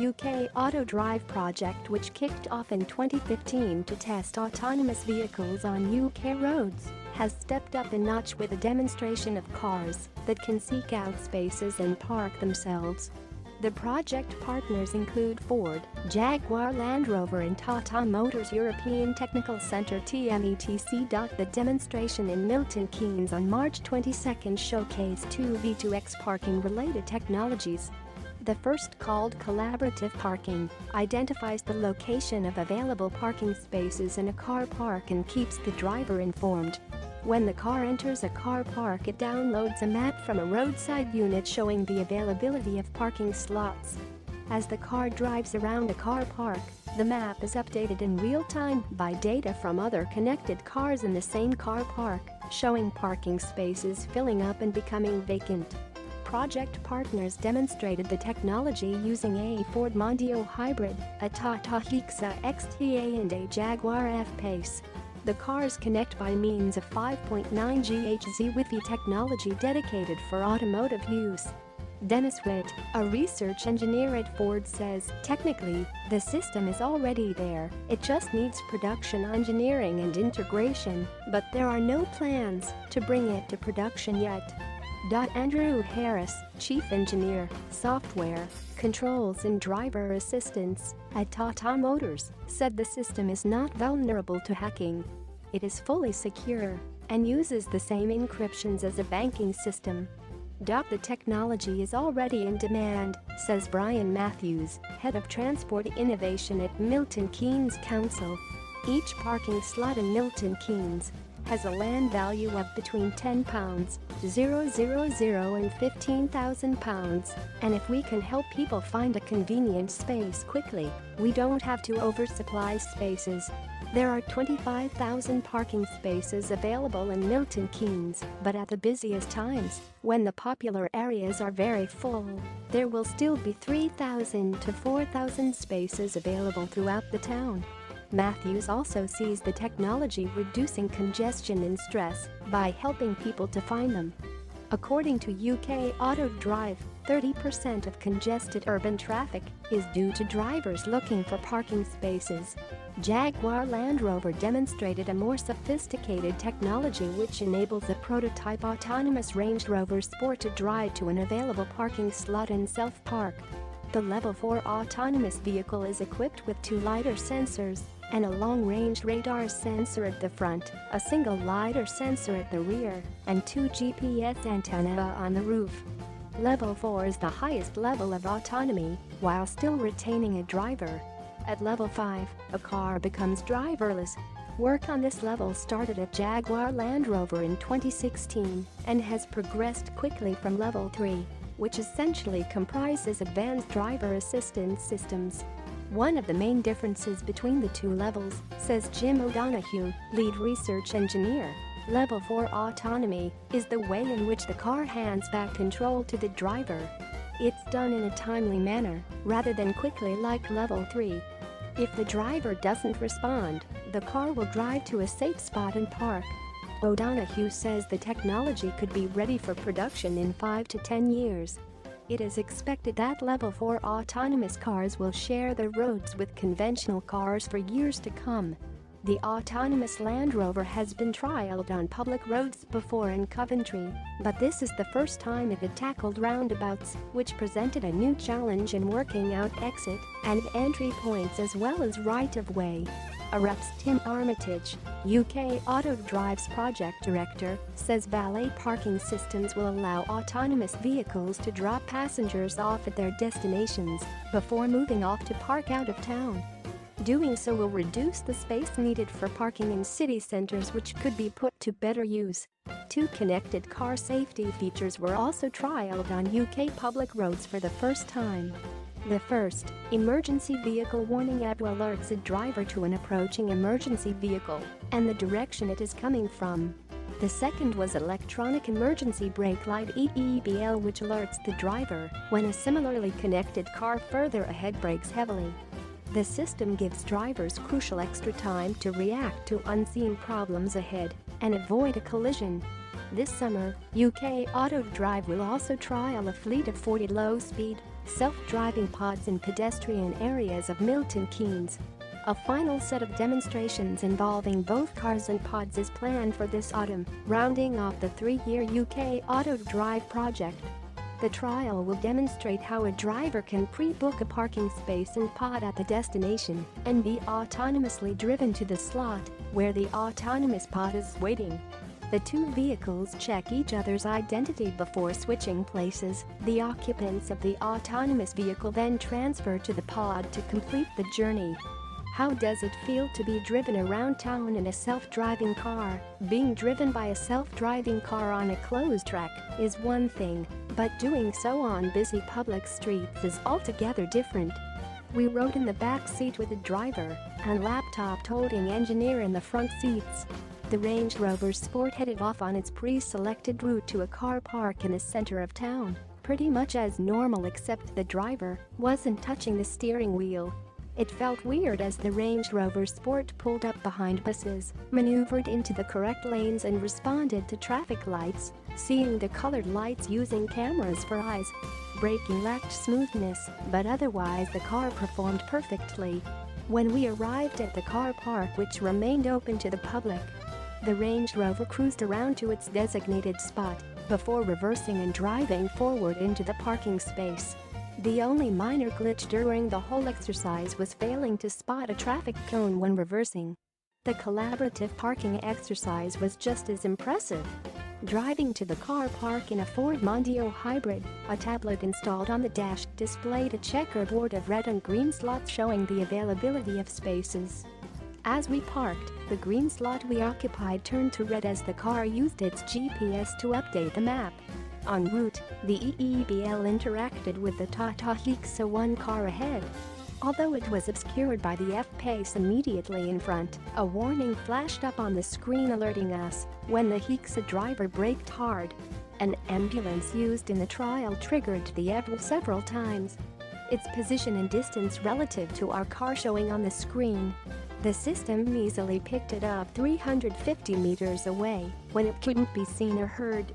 UK Autodrive project, which kicked off in 2015 to test autonomous vehicles on UK roads, has stepped up a notch with a demonstration of cars that can seek out spaces and park themselves. The project partners include Ford, Jaguar, Land Rover and Tata Motors European Technical Centre TMETC. The demonstration in Milton Keynes on March 22 showcased two V2X parking-related technologies. The first, called collaborative parking, identifies the location of available parking spaces in a car park and keeps the driver informed. When the car enters a car park, it downloads a map from a roadside unit showing the availability of parking slots. As the car drives around a car park, the map is updated in real time by data from other connected cars in the same car park, showing parking spaces filling up and becoming vacant. Project partners demonstrated the technology using a Ford Mondeo hybrid, a Tata Hixa XTA and a Jaguar F-Pace. The cars connect by means of 5.9 GHz Wi-Fi technology dedicated for automotive use. Dennis Witt, a research engineer at Ford, says, "Technically, the system is already there, it just needs production engineering and integration, but there are no plans to bring it to production yet." Andrew Harris, chief engineer, software, controls and driver assistance at Tata Motors, said the system is not vulnerable to hacking. It is fully secure and uses the same encryptions as a banking system. The technology is already in demand, says Brian Matthews, head of transport innovation at Milton Keynes Council. Each parking slot in Milton Keynes has a land value of between £10,000 and £15,000, and if we can help people find a convenient space quickly, we don't have to oversupply spaces. There are 25,000 parking spaces available in Milton Keynes, but at the busiest times, when the popular areas are very full, there will still be 3,000 to 4,000 spaces available throughout the town. Matthews also sees the technology reducing congestion and stress by helping people to find them. According to UK Autodrive, 30% of congested urban traffic is due to drivers looking for parking spaces. Jaguar Land Rover demonstrated a more sophisticated technology which enables a prototype autonomous Range Rover Sport to drive to an available parking slot and self-park. The Level 4 autonomous vehicle is equipped with two LiDAR sensors and a long-range radar sensor at the front, a single LiDAR sensor at the rear, and two GPS antennae on the roof. Level 4 is the highest level of autonomy, while still retaining a driver. At Level 5, a car becomes driverless. Work on this level started at Jaguar Land Rover in 2016 and has progressed quickly from Level 3, which essentially comprises advanced driver assistance systems. One of the main differences between the two levels, says Jim O'Donoghue, lead research engineer, Level 4 autonomy is the way in which the car hands back control to the driver. It's done in a timely manner, rather than quickly like Level 3. If the driver doesn't respond, the car will drive to a safe spot and park. O'Donoghue says the technology could be ready for production in 5 to 10 years. It is expected that Level 4 autonomous cars will share the roads with conventional cars for years to come. The autonomous Land Rover has been trialed on public roads before in Coventry, but this is the first time it had tackled roundabouts, which presented a new challenge in working out exit and entry points as well as right-of-way. Reps Tim Armitage, UK Autodrive's project director, says valet parking systems will allow autonomous vehicles to drop passengers off at their destinations before moving off to park out of town. Doing so will reduce the space needed for parking in city centres, which could be put to better use. Two connected car safety features were also trialled on UK public roads for the first time. The first, emergency vehicle warning app, alerts a driver to an approaching emergency vehicle and the direction it is coming from. The second was electronic emergency brake light (EEBL), which alerts the driver when a similarly connected car further ahead brakes heavily. The system gives drivers crucial extra time to react to unseen problems ahead and avoid a collision. This summer, UK Autodrive will also trial a fleet of 40 low-speed, self-driving pods in pedestrian areas of Milton Keynes. A final set of demonstrations involving both cars and pods is planned for this autumn, rounding off the 3-year UK Autodrive project. The trial will demonstrate how a driver can pre-book a parking space and pod at the destination and be autonomously driven to the slot where the autonomous pod is waiting. The two vehicles check each other's identity before switching places. The occupants of the autonomous vehicle then transfer to the pod to complete the journey. How does it feel to be driven around town in a self-driving car? Being driven by a self-driving car on a closed track is one thing, but doing so on busy public streets is altogether different. We rode in the back seat with a driver and laptop-toting engineer in the front seats. The Range Rover Sport headed off on its pre-selected route to a car park in the center of town, pretty much as normal except the driver wasn't touching the steering wheel. It felt weird as the Range Rover Sport pulled up behind buses, maneuvered into the correct lanes and responded to traffic lights, seeing the colored lights using cameras for eyes. Braking lacked smoothness, but otherwise the car performed perfectly. When we arrived at the car park, which remained open to the public, the Range Rover cruised around to its designated spot before reversing and driving forward into the parking space. The only minor glitch during the whole exercise was failing to spot a traffic cone when reversing. The collaborative parking exercise was just as impressive. Driving to the car park in a Ford Mondeo hybrid, a tablet installed on the dash displayed a checkerboard of red and green slots showing the availability of spaces. As we parked, the green slot we occupied turned to red as the car used its GPS to update the map. En route, the EEBL interacted with the Tata Hixa one car ahead. Although it was obscured by the F-Pace immediately in front, a warning flashed up on the screen alerting us when the Hixa driver braked hard. An ambulance used in the trial triggered the EVL several times. Its position and distance relative to our car showing on the screen. The system easily picked it up 350 meters away when it couldn't be seen or heard.